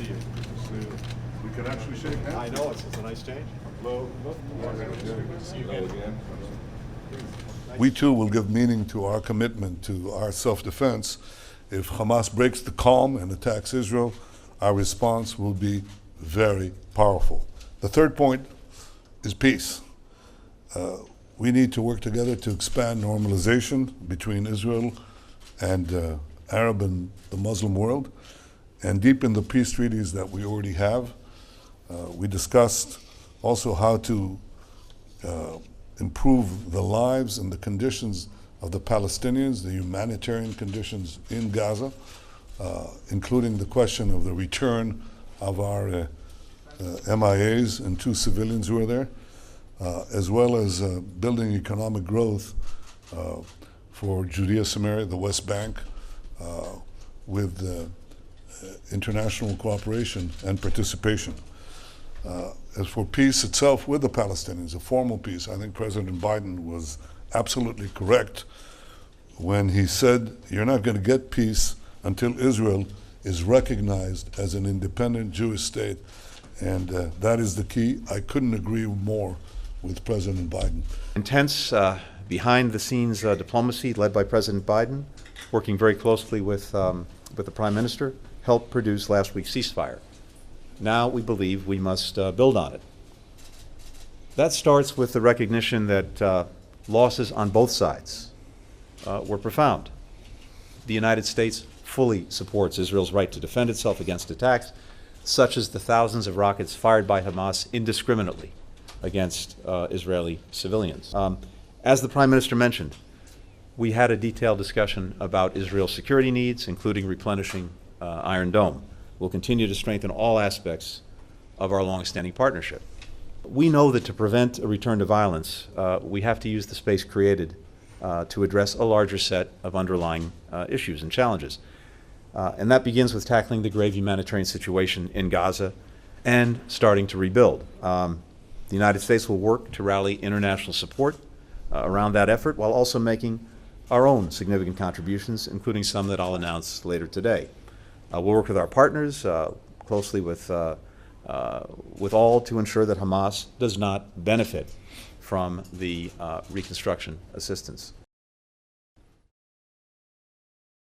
see you. We can actually shake hands. I know, it's a nice change. Hello. Good to see you again. We too will give meaning to our commitment to our self-defense. If Hamas breaks the calm and attacks Israel, our response will be very powerful. The third point is peace. We need to work together to expand normalization between Israel and Arab and the Muslim world, and deepen the peace treaties that we already have. We discussed also how to improve the lives and the conditions of the Palestinians, the humanitarian conditions in Gaza, including the question of the return of our MIAs and 2 civilians who are there, as well as building economic growth for Judea, Samaria, the West Bank, with international cooperation and participation. As for peace itself with the Palestinians, a formal peace, I think President Biden was absolutely correct when he said, you're not going to get peace until Israel is recognized as an independent Jewish state. And that is the key. I couldn't agree more with President Biden. Intense behind-the-scenes diplomacy led by President Biden, working very closely with the Prime Minister, helped produce last week's ceasefire. Now we believe we must build on it. That starts with the recognition that losses on both sides were profound. The United States fully supports Israel's right to defend itself against attacks, such as the thousands of rockets fired by Hamas indiscriminately against Israeli civilians. As the Prime Minister mentioned, we had a detailed discussion about Israel's security needs, including replenishing Iron Dome. We'll continue to strengthen all aspects of our long-standing partnership. We know that to prevent a return to violence, we have to use the space created to address a larger set of underlying issues and challenges. And that begins with tackling the grave humanitarian situation in Gaza and starting to rebuild. The United States will work to rally international support around that effort while also making our own significant contributions, including some that I'll announce later today. We'll work with our partners closely with all to ensure that Hamas does not benefit from the reconstruction assistance.